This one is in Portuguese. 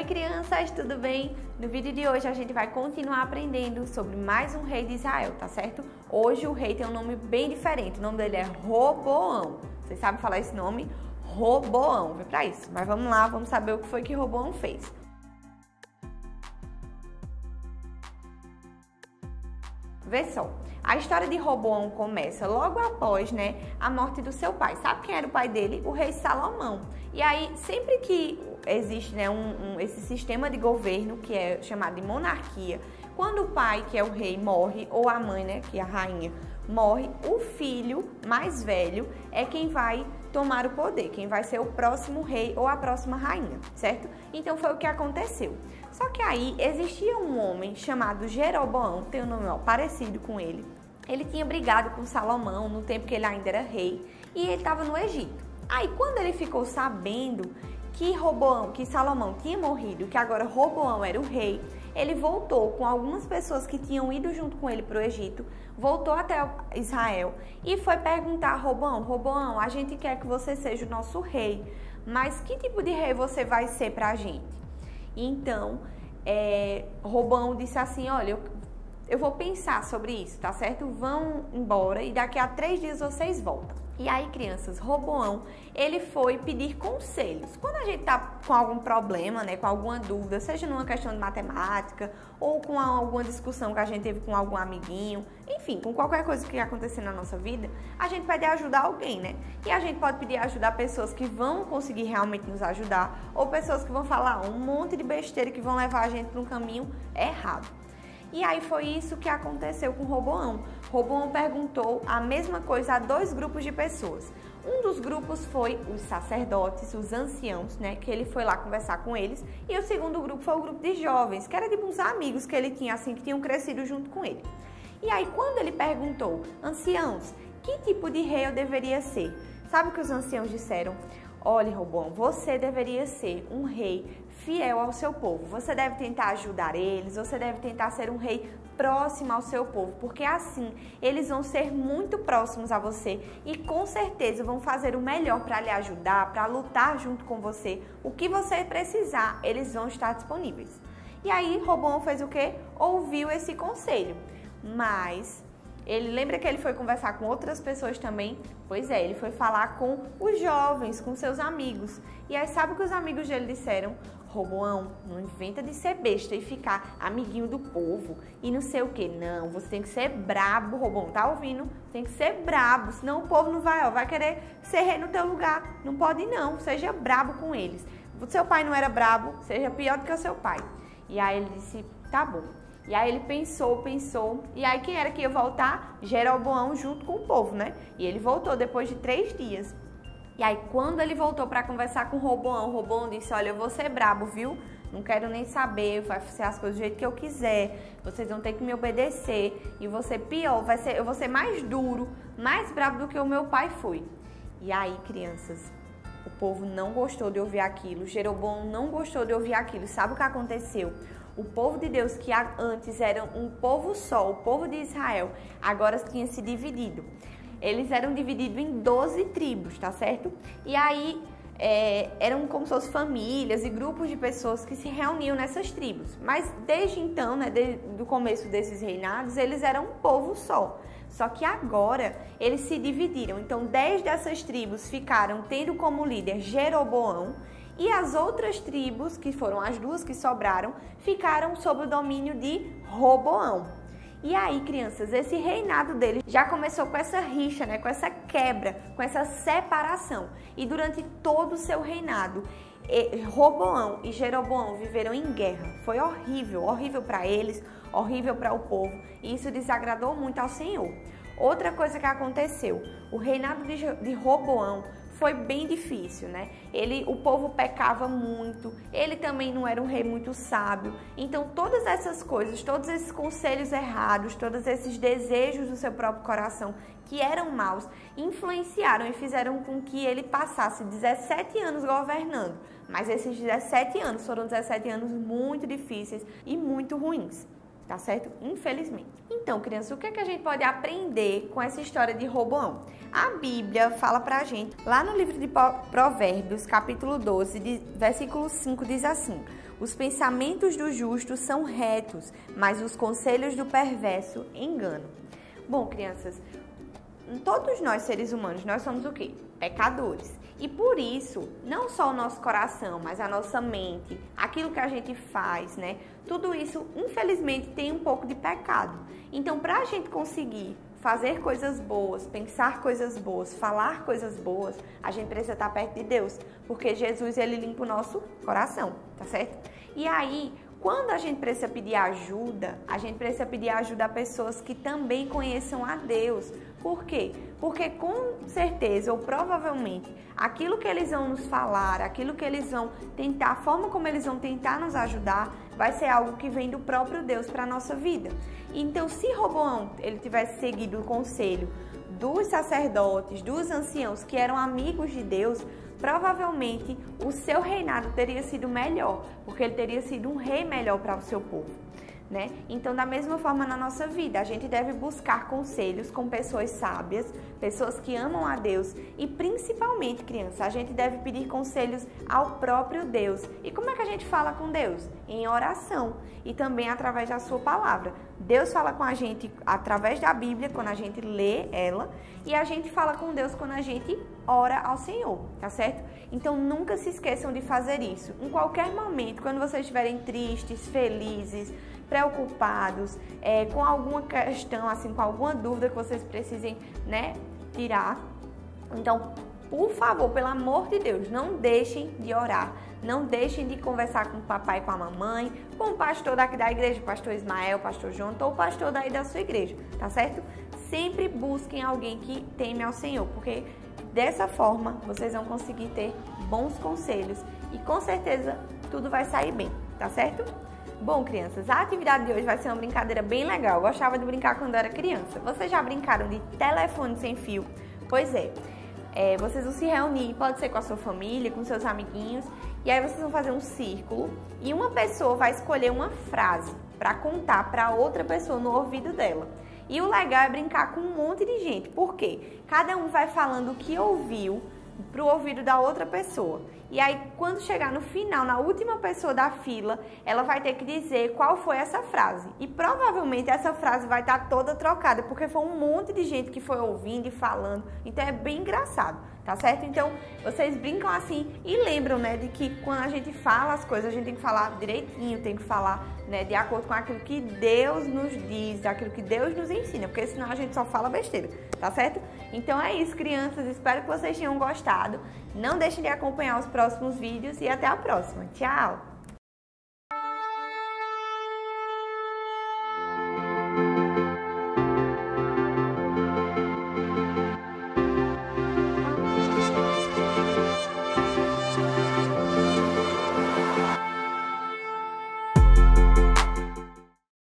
Oi crianças, tudo bem? No vídeo de hoje a gente vai continuar aprendendo sobre mais um rei de Israel, tá certo? Hoje o rei tem um nome bem diferente, o nome dele é Roboão. Vocês sabem falar esse nome? Roboão, vem pra isso. Mas vamos lá, vamos saber o que foi que Roboão fez. Vê só, a história de Roboão começa logo após, a morte do seu pai. Sabe quem era o pai dele? O rei Salomão. E aí, sempre que existe, esse sistema de governo, que é chamado de monarquia, quando o pai, que é o rei, morre, ou a mãe, que é a rainha, morre, o filho mais velho é quem vai tomar o poder, quem vai ser o próximo rei ou a próxima rainha, certo? Então foi o que aconteceu. Só que aí existia um homem chamado Jeroboão, tem um nome parecido com ele. Ele tinha brigado com Salomão no tempo que ele ainda era rei e ele estava no Egito. Aí quando ele ficou sabendo que Salomão tinha morrido, que agora Roboão era o rei, ele voltou com algumas pessoas que tinham ido junto com ele para o Egito, voltou até Israel e foi perguntar a Roboão: Roboão, a gente quer que você seja o nosso rei, mas que tipo de rei você vai ser para a gente? Então, Roboão disse assim: olha, eu vou pensar sobre isso, tá certo? Vão embora e daqui a 3 dias vocês voltam. E aí, crianças, Roboão, ele foi pedir conselhos. Quando a gente tá com algum problema, com alguma dúvida, seja numa questão de matemática ou com alguma discussão que a gente teve com algum amiguinho, enfim, com qualquer coisa que acontecer na nossa vida, a gente pede ajuda a alguém, E a gente pode pedir ajuda a pessoas que vão conseguir realmente nos ajudar ou pessoas que vão falar um monte de besteira que vão levar a gente para um caminho errado. E aí foi isso que aconteceu com Roboão. Roboão perguntou a mesma coisa a 2 grupos de pessoas. Um dos grupos foi os sacerdotes, os anciãos, que ele foi lá conversar com eles. E o segundo grupo foi o grupo de jovens, que era de uns amigos que ele tinha, assim, que tinham crescido junto com ele. E aí quando ele perguntou: anciãos, que tipo de rei eu deveria ser? Sabe o que os anciãos disseram? Olha, Roboão, você deveria ser um rei fiel ao seu povo. Você deve tentar ajudar eles, você deve tentar ser um rei próximo ao seu povo, porque assim eles vão ser muito próximos a você e com certeza vão fazer o melhor para lhe ajudar, para lutar junto com você. O que você precisar, eles vão estar disponíveis. E aí Roboão fez o quê? Ouviu esse conselho, mas ele lembra que ele foi conversar com outras pessoas também? Pois é, ele foi falar com os jovens, com seus amigos. E aí sabe o que os amigos dele disseram? Roboão, não inventa de ser besta e ficar amiguinho do povo e não sei o que. Não, você tem que ser brabo, Roboão, tá ouvindo? Tem que ser brabo, senão o povo não vai querer ser rei no teu lugar. Não pode não, seja brabo com eles. O seu pai não era brabo, seja pior do que o seu pai. E aí ele disse: tá bom. E aí ele pensou, e aí quem era que ia voltar? Jeroboão junto com o povo, E ele voltou depois de 3 dias. E aí quando ele voltou para conversar com Roboão disse: olha, eu vou ser brabo, viu? Não quero nem saber, vai ser as coisas do jeito que eu quiser, vocês vão ter que me obedecer, e vou ser pior, eu vou ser mais duro, mais brabo do que o meu pai foi. E aí, crianças, o povo não gostou de ouvir aquilo, Jeroboão não gostou de ouvir aquilo. Sabe o que aconteceu? O povo de Deus, que antes era um povo só, o povo de Israel, agora tinha se dividido. Eles eram divididos em 12 tribos, tá certo? E aí eram como se fossem famílias e grupos de pessoas que se reuniam nessas tribos. Mas desde então, desde o começo desses reinados, eles eram um povo só. Só que agora eles se dividiram. Então 10 dessas tribos ficaram tendo como líder Jeroboão, e as outras tribos, que foram as 2 que sobraram, ficaram sob o domínio de Roboão. E aí, crianças, esse reinado dele já começou com essa rixa, com essa quebra, com essa separação. E durante todo o seu reinado, Roboão e Jeroboão viveram em guerra. Foi horrível, horrível para eles, horrível para o povo. E isso desagradou muito ao Senhor. Outra coisa que aconteceu, o reinado de Roboão foi bem difícil, O povo pecava muito, ele também não era um rei muito sábio. Então todas essas coisas, todos esses conselhos errados, todos esses desejos do seu próprio coração que eram maus, influenciaram e fizeram com que ele passasse 17 anos governando. Mas esses 17 anos foram 17 anos muito difíceis e muito ruins, tá certo? Infelizmente. Então, crianças, o que é que a gente pode aprender com essa história de Roboão? A Bíblia fala pra gente, lá no livro de Provérbios, capítulo 12, versículo 5, diz assim: os pensamentos do justo são retos, mas os conselhos do perverso enganam. Bom, crianças, todos nós, seres humanos, nós somos o quê? Pecadores. E por isso, não só o nosso coração, mas a nossa mente, aquilo que a gente faz, né? Tudo isso, infelizmente, tem um pouco de pecado. Então, para a gente conseguir fazer coisas boas, pensar coisas boas, falar coisas boas, a gente precisa estar perto de Deus, porque Jesus, ele limpa o nosso coração, tá certo? E aí, quando a gente precisa pedir ajuda, a gente precisa pedir ajuda a pessoas que também conheçam a Deus. Por quê? Porque com certeza ou provavelmente aquilo que eles vão nos falar, aquilo que eles vão tentar, a forma como eles vão tentar nos ajudar, vai ser algo que vem do próprio Deus para a nossa vida. Então, se Roboão ele tivesse seguido o conselho dos sacerdotes, dos anciãos que eram amigos de Deus, provavelmente o seu reinado teria sido melhor, porque ele teria sido um rei melhor para o seu povo, né? Então, da mesma forma na nossa vida, a gente deve buscar conselhos com pessoas sábias, pessoas que amam a Deus e principalmente, criança, a gente deve pedir conselhos ao próprio Deus. E como é que a gente fala com Deus? Em oração e também através da sua palavra. Deus fala com a gente através da Bíblia, quando a gente lê ela, e a gente fala com Deus quando a gente ora ao Senhor, tá certo? Então, nunca se esqueçam de fazer isso. Em qualquer momento, quando vocês estiverem tristes, felizes, preocupados, com alguma questão, assim, com alguma dúvida que vocês precisem, né, tirar. Então, por favor, pelo amor de Deus, não deixem de orar. Não deixem de conversar com o papai e com a mamãe, com o pastor daqui da igreja, o pastor Ismael, o pastor Jonathan ou o pastor daí da sua igreja, tá certo? Sempre busquem alguém que teme ao Senhor, porque dessa forma vocês vão conseguir ter bons conselhos e com certeza tudo vai sair bem, tá certo? Bom, crianças, a atividade de hoje vai ser uma brincadeira bem legal. Eu gostava de brincar quando eu era criança. Vocês já brincaram de telefone sem fio? Pois é. Vocês vão se reunir, pode ser com a sua família, com seus amiguinhos, e aí vocês vão fazer um círculo e uma pessoa vai escolher uma frase para contar para outra pessoa no ouvido dela. E o legal é brincar com um monte de gente, porque cada um vai falando o que ouviu pro ouvido da outra pessoa. E aí, quando chegar no final, na última pessoa da fila, ela vai ter que dizer qual foi essa frase. E provavelmente essa frase vai estar toda trocada, porque foi um monte de gente que foi ouvindo e falando. Então, é bem engraçado, tá certo? Então, vocês brincam assim e lembram, né, de que quando a gente fala as coisas, a gente tem que falar direitinho, tem que falar, né, de acordo com aquilo que Deus nos diz, aquilo que Deus nos ensina, porque senão a gente só fala besteira, tá certo? Então, é isso, crianças. Espero que vocês tenham gostado. Não deixem de acompanhar os próximos vídeos e até a próxima. Tchau!